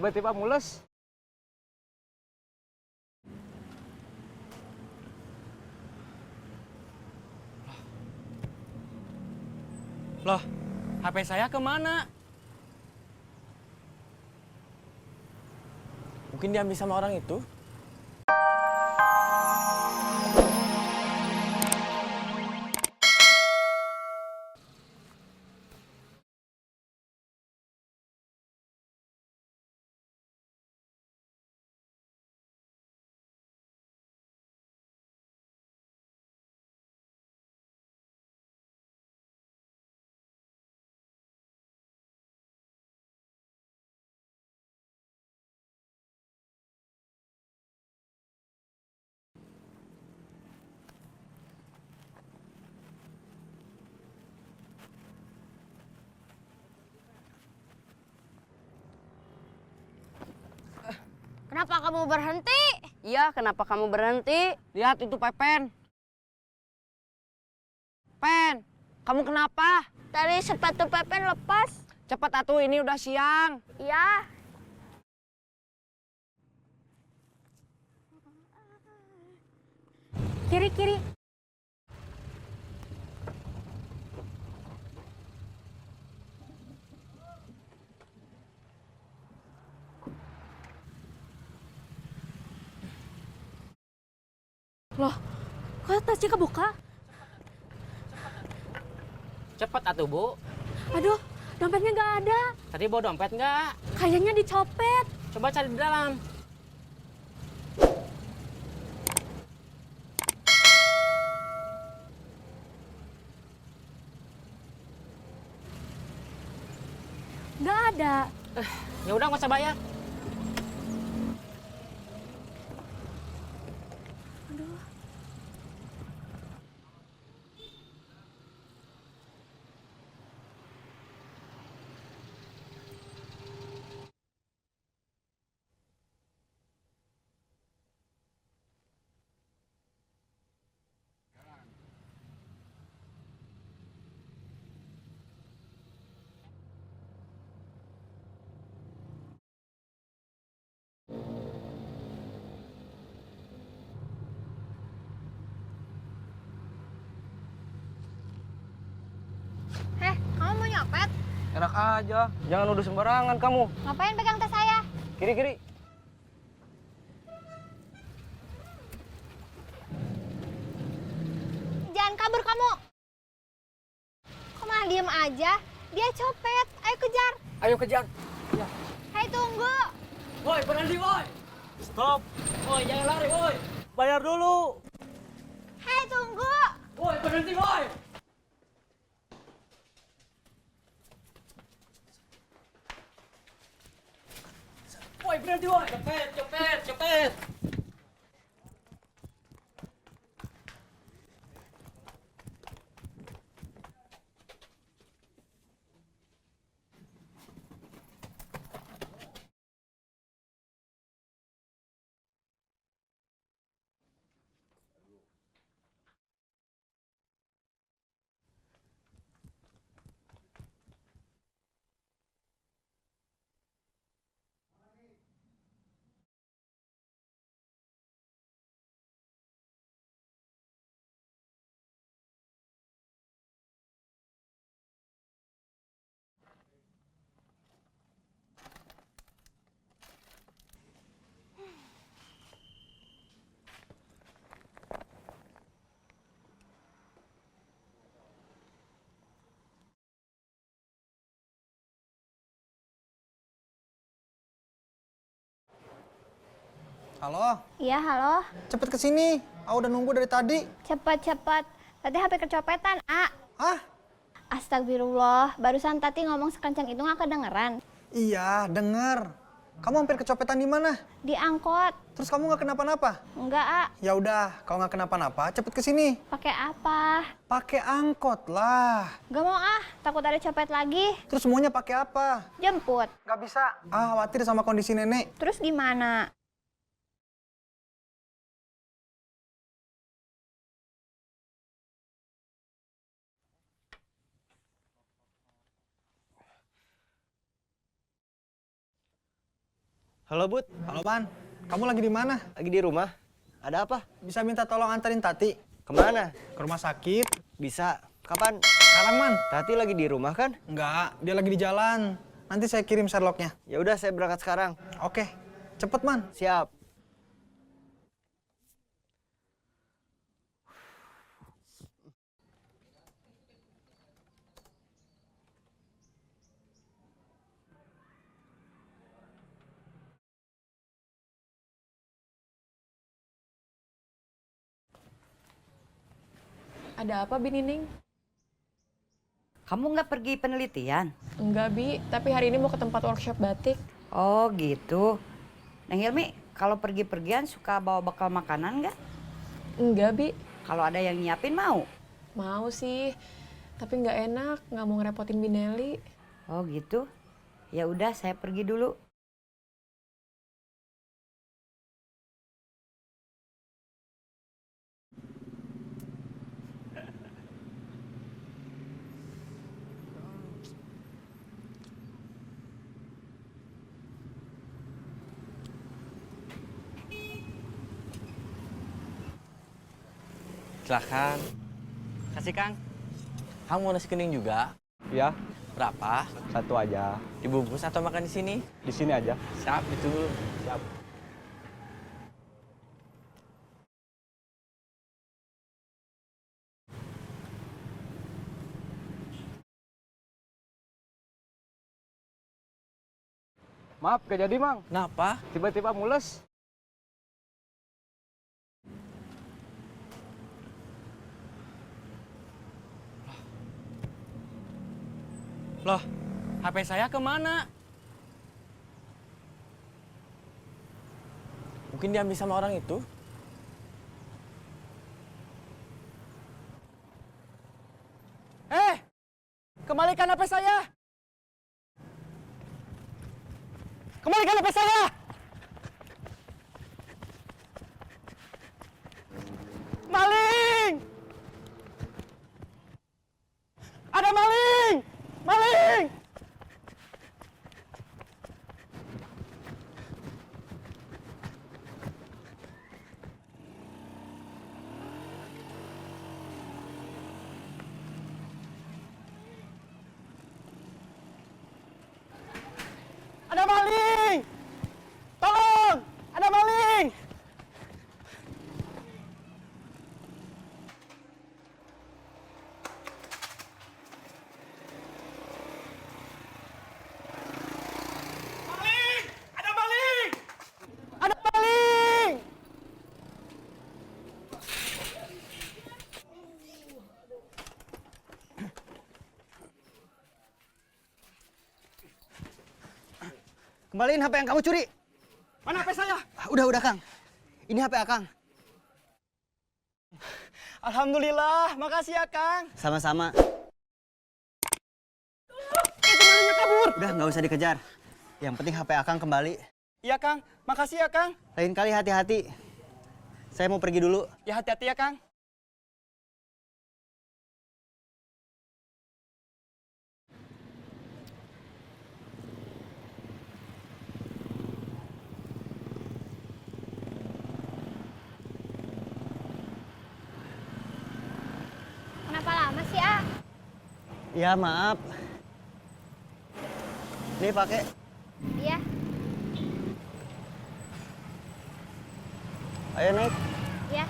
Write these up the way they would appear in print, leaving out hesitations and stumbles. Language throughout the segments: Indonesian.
tiba-tiba mules? Loh, HP saya kemana? Mungkin diambil sama orang itu. Kenapa kamu berhenti? Iya, kenapa kamu berhenti? Lihat itu Pepen. Pen, kamu kenapa? Tadi sepatu Pepen lepas. Cepat atuh, ini udah siang. Iya. Kiri, kiri. Loh, kok tasnya kebuka? Cepet atuh, Bu. Aduh, dompetnya nggak ada. Tadi bawa dompet nggak? Kayaknya dicopet. Coba cari di dalam. Nggak ada. Ya udah nggak usah bayar. Kamu mau nyopet? Enak aja, jangan nuduh sembarangan kamu. Ngapain pegang tas saya? Kiri-kiri. Jangan kabur kamu. Kok malah diem aja? Dia copet. Ayo kejar. Ayo kejar. Hei, tunggu. Woi, berhenti, woi. Stop. Woi, jangan lari, woi. Bayar dulu. Hei, tunggu. Woi, berhenti, woi. Woi, berhenti, woi. Cepet, cepet, cepet. Halo, Iya, halo. cepet ke sini. Aku udah nunggu dari tadi. Cepat-cepat. Tadi HP kecopetan, A. Hah? Astagfirullah, barusan Tati ngomong sekencang itu nggak kedengeran. Iya, denger. Kamu hampir kecopetan di mana? Di angkot. Terus kamu nggak kenapa-napa? Enggak, A. Ya udah, kalau nggak kenapa-napa, cepet ke sini. Pakai apa? Pakai angkot lah. Gak mau ah, takut ada copet lagi. Terus semuanya pakai apa? Jemput. Nggak bisa. Ah, khawatir sama kondisi nenek. Terus gimana? Halo Bud, Halo Man, kamu lagi di mana? lagi di rumah. Ada apa? Bisa minta tolong anterin Tati Kemana? ke rumah sakit? Bisa. Kapan? Sekarang Man? Tati lagi di rumah kan? Enggak, dia lagi di jalan. Nanti saya kirim Sherlocknya. Ya udah, saya berangkat sekarang. Oke, cepet Man. Siap. Ada apa, Bi Nining? Kamu nggak pergi penelitian? Enggak, Bi. Tapi hari ini mau ke tempat workshop batik. Oh gitu. Neng Hilmi, kalau pergi-pergian suka bawa bekal makanan nggak? Enggak, Bi. Kalau ada yang nyiapin mau? Mau sih. Tapi nggak enak, nggak mau ngerepotin Bi Nelly. Oh gitu. Ya udah, saya pergi dulu. Silakan. Kasih Kang. Kang mau nasi kuning juga? Ya, Berapa? satu aja. Dibungkus atau makan di sini? Di sini aja. Siap, itu. Siap. Maaf, gak jadi, Mang. Kenapa? Tiba-tiba mules. Loh, HP saya kemana? Mungkin diambil sama orang itu? Kembalikan HP saya! Kembalikan HP saya! Maling! Ada maling! Maling! Ada maling! Tolong! Ada maling! Maling! Ada maling! Ada maling! Kembaliin HP yang kamu curi. Mana HP saya? Udah, Kang. Ini HP Akang. Alhamdulillah, makasih ya Kang. Sama-sama. Itu malingnya kabur. Udah, nggak usah dikejar. Yang penting HP Akang kembali. Iya Kang, makasih ya Kang. Lain kali hati-hati. Saya mau pergi dulu. Ya hati-hati ya Kang. Kenapa lama sih, A? Ya, maaf. Nih, pakai. Iya, Ayo naik. iya.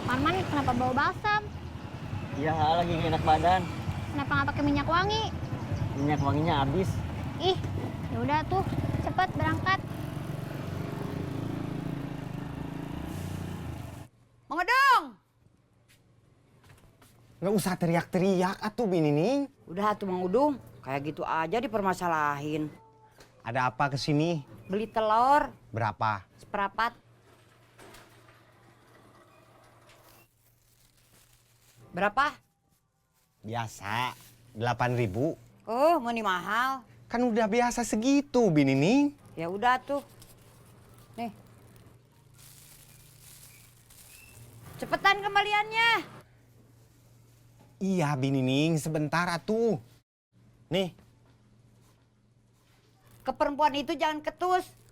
Marman, kenapa bawa balsam? Ya, lagi nggak enak badan. Kenapa nggak pakai minyak wangi? Minyak wanginya habis. Ih, ya udah tuh, cepet berangkat. Mau dong. Nggak usah teriak-teriak atuh Binining. Udah tuh Mang Udung, kayak gitu aja dipermasalahin. Ada apa kesini? Beli telur Berapa? seperapat. Berapa? Biasa, 8.000. Oh, mau nih mahal. Kan udah biasa segitu Binining. Ya udah tuh. Nih. Cepetan kembaliannya. Iya Binining, sebentar atuh. Nih, Ke perempuan itu jangan ketus.